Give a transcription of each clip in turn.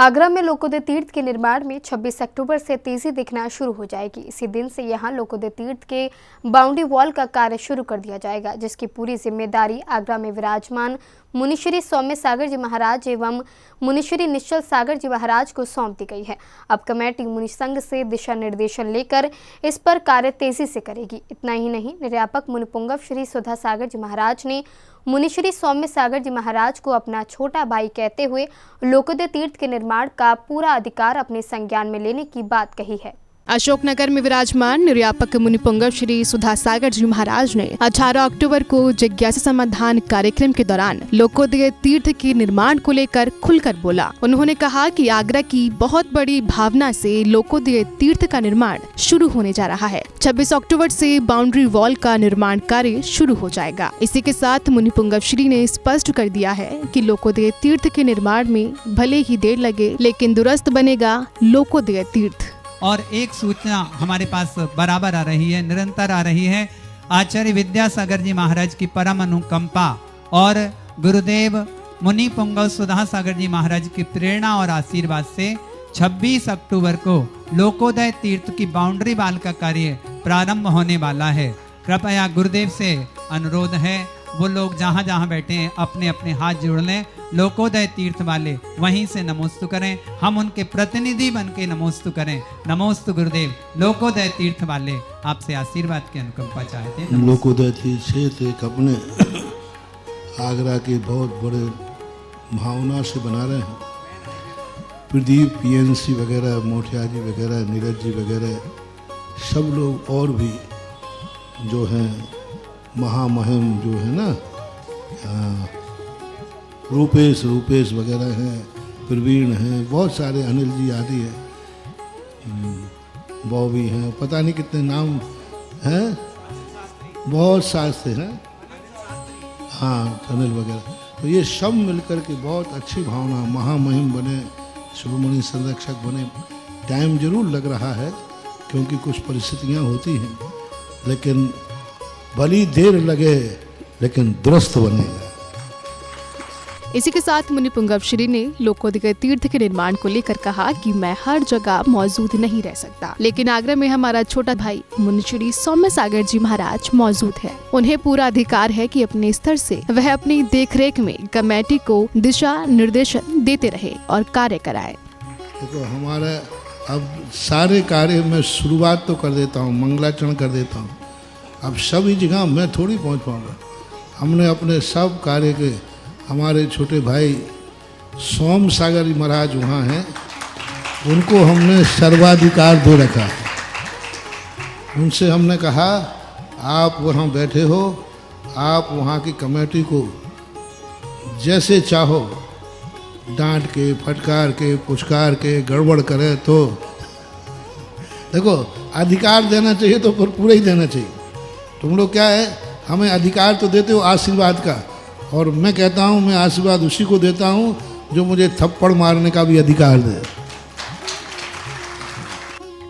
आगरा में लोकोदय तीर्थ के निर्माण में 26 अक्टूबर से तेजी दिखना शुरू हो जाएगी। इसी दिन से यहां लोकोदय तीर्थ के बाउंड्री वॉल का कार्य शुरू कर दिया जाएगा, जिसकी पूरी जिम्मेदारी आगरा में विराजमान मुनिश्री सौम्य सागर जी महाराज एवं मुनिश्री निश्चल सागर जी महाराज को सौंप दी गई है। अब कमेटी मुनि संघ से दिशा निर्देशन लेकर इस पर कार्य तेजी से करेगी। इतना ही नहीं, निर्यापक मुनिपुंगव श्री सुधा सागर जी महाराज ने मुनिश्री सौम्य सागर जी महाराज को अपना छोटा भाई कहते हुए लोकोदय तीर्थ के निर्माण का पूरा अधिकार अपने संज्ञान में लेने की बात कही है। अशोकनगर में विराजमान निर्यापक मुनिपुंगव श्री सुधा सागर जी महाराज ने 18 अक्टूबर को जिज्ञासा समाधान कार्यक्रम के दौरान लोकोदय तीर्थ के निर्माण को लेकर खुलकर बोला। उन्होंने कहा कि आगरा की बहुत बड़ी भावना से लोकोदय तीर्थ का निर्माण शुरू होने जा रहा है। 26 अक्टूबर से बाउंड्री वॉल का निर्माण कार्य शुरू हो जाएगा। इसी के साथ मुनिपुंगव श्री ने स्पष्ट कर दिया है कि लोकोदय तीर्थ के निर्माण में भले ही देर लगे, लेकिन दुरुस्त बनेगा लोकोदय तीर्थ। और एक सूचना हमारे पास बराबर आ रही है, निरंतर आ रही है। आचार्य विद्यासागर जी महाराज की परम अनुकंपा और गुरुदेव मुनि पुंगव सुधा सागर जी महाराज की प्रेरणा और आशीर्वाद से 26 अक्टूबर को लोकोदय तीर्थ की बाउंड्री वॉल का कार्य प्रारंभ होने वाला है। कृपया गुरुदेव से अनुरोध है, वो लोग जहाँ जहाँ बैठे हैं अपने अपने हाथ जोड़ लें। लोकोदय तीर्थ वाले वहीं से नमोस्तु करें, हम उनके प्रतिनिधि बन के नमोस्तु करें। नमोस्तु गुरुदेव। लोकोदय तीर्थ वाले आपसे आशीर्वाद की अनुकंपा चाहते हैं। लोकोदय तीर्थ क्षेत्र एक अपने आगरा के बहुत बड़े भावना से बना रहे हैं। प्रदीप पीएनसी वगैरह, मोठिया जी वगैरह, नीरज जी वगैरह सब लोग और भी जो हैं महामहिम जो है ना, रूपेश वगैरह हैं, प्रवीण हैं, बहुत सारे, अनिल जी आदि हैं, बॉबी हैं, पता नहीं कितने नाम हैं, बहुत सारे हैं, हाँ अनिल वगैरह। तो ये सब मिलकर के बहुत अच्छी भावना, महामहिम बने, शिरोमणि संरक्षक बने। टाइम जरूर लग रहा है क्योंकि कुछ परिस्थितियाँ होती हैं, लेकिन भली देर लगे लेकिन दुरुस्त बनेगा। इसी के साथ मुनिपुंगव श्री ने लोकोदय तीर्थ के निर्माण को लेकर कहा कि मैं हर जगह मौजूद नहीं रह सकता, लेकिन आगरा में हमारा छोटा भाई मुनिश्री सौम्य सागर जी महाराज मौजूद है। उन्हें पूरा अधिकार है कि अपने स्तर से वह अपनी देखरेख में कमेटी को दिशा निर्देशन देते रहे और कार्य कराए। देखो, हमारा अब सारे कार्य में शुरुआत तो कर देता हूँ, मंगलाचरण कर देता हूँ। अब सभी जगह मैं थोड़ी पहुँच पाऊँगा। हमने अपने सब कार्य के, हमारे छोटे भाई सोम सागर जी महाराज वहाँ हैं, उनको हमने सर्वाधिकार दे रखा है। उनसे हमने कहा आप वहाँ बैठे हो, आप वहाँ की कमेटी को जैसे चाहो डांट के, फटकार के, पुचकार के, गड़बड़ करे तो देखो, अधिकार देना चाहिए तो फिर पूरा ही देना चाहिए। तुम लोग क्या है, हमें अधिकार तो देते हो आशीर्वाद का, और मैं कहता हूँ मैं आशीर्वाद उसी को देता हूँ जो मुझे थप्पड़ मारने का भी अधिकार दे।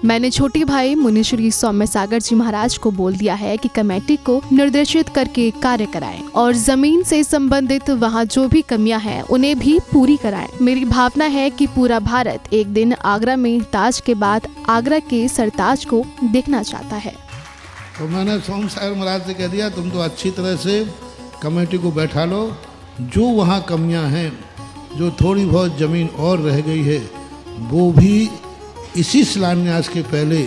मैंने छोटे भाई मुनिश्री सौम्य सागर जी महाराज को बोल दिया है कि कमेटी को निर्देशित करके कार्य कराएं और जमीन से संबंधित वहाँ जो भी कमियां हैं उन्हें भी पूरी कराएं। मेरी भावना है कि पूरा भारत एक दिन आगरा में ताज के बाद आगरा के सरताज को देखना चाहता है। तो मैंने सोम सागर महाराज से कह दिया, तुम तो अच्छी तरह से कमेटी को बैठा लो, जो वहाँ कमियाँ हैं, जो थोड़ी बहुत ज़मीन और रह गई है, वो भी इसी शिलान्यास के पहले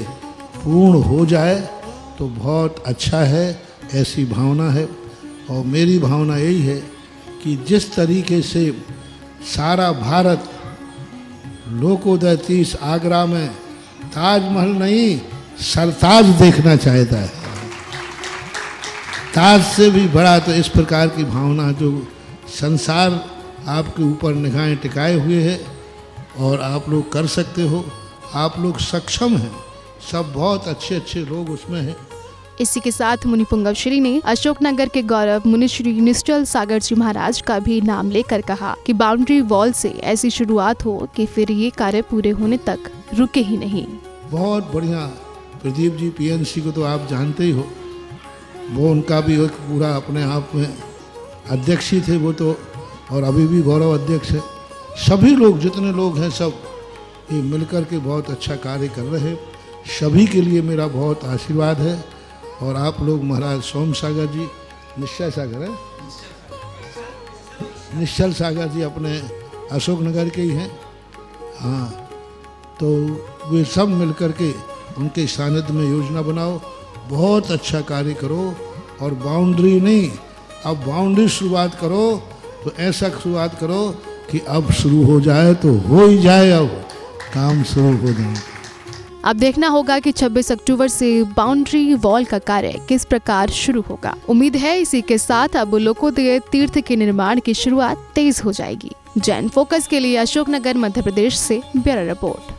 पूर्ण हो जाए तो बहुत अच्छा है, ऐसी भावना है। और मेरी भावना यही है कि जिस तरीके से सारा भारत लोकोदय तीर्थ आगरा में ताजमहल नहीं सरताज देखना चाहता है, ताज से भी बड़ा, तो इस प्रकार की भावना जो संसार आपके ऊपर निगाहें टिकाए हुए है और आप लोग कर सकते हो, आप लोग सक्षम हैं, सब बहुत अच्छे अच्छे लोग उसमें हैं। इसी के साथ मुनिपुंगव श्री ने अशोकनगर के गौरव मुनिश्री निश्चल सागर जी महाराज का भी नाम लेकर कहा कि बाउंड्री वॉल से ऐसी शुरुआत हो कि फिर ये कार्य पूरे होने तक रुके ही नहीं। बहुत बढ़िया। प्रदीप जी पीएनसी को तो आप जानते ही हो, वो उनका भी एक पूरा अपने आप में अध्यक्ष ही थे वो तो, और अभी भी गौरव अध्यक्ष है। सभी लोग जितने लोग हैं सब ये मिलकर के बहुत अच्छा कार्य कर रहे हैं। सभी के लिए मेरा बहुत आशीर्वाद है। और आप लोग महाराज सोम सागर जी, निश्चल सागर है, निश्चल सागर जी अपने अशोकनगर के ही हैं। हाँ, तो वे सब मिलकर के उनके सानिध्य में योजना बनाओ, बहुत अच्छा कार्य करो। और बाउंड्री नहीं, अब बाउंड्री शुरुआत करो तो ऐसा शुरुआत करो कि अब शुरू हो जाए तो हो ही जाए, अब काम शुरू हो जाए। अब देखना होगा कि 26 अक्टूबर से बाउंड्री वॉल का कार्य किस प्रकार शुरू होगा। उम्मीद है इसी के साथ अब लोकोदय तीर्थ के निर्माण की शुरुआत तेज हो जाएगी। जैन फोकस के लिए अशोकनगर मध्य प्रदेश से ब्यूरो रिपोर्ट।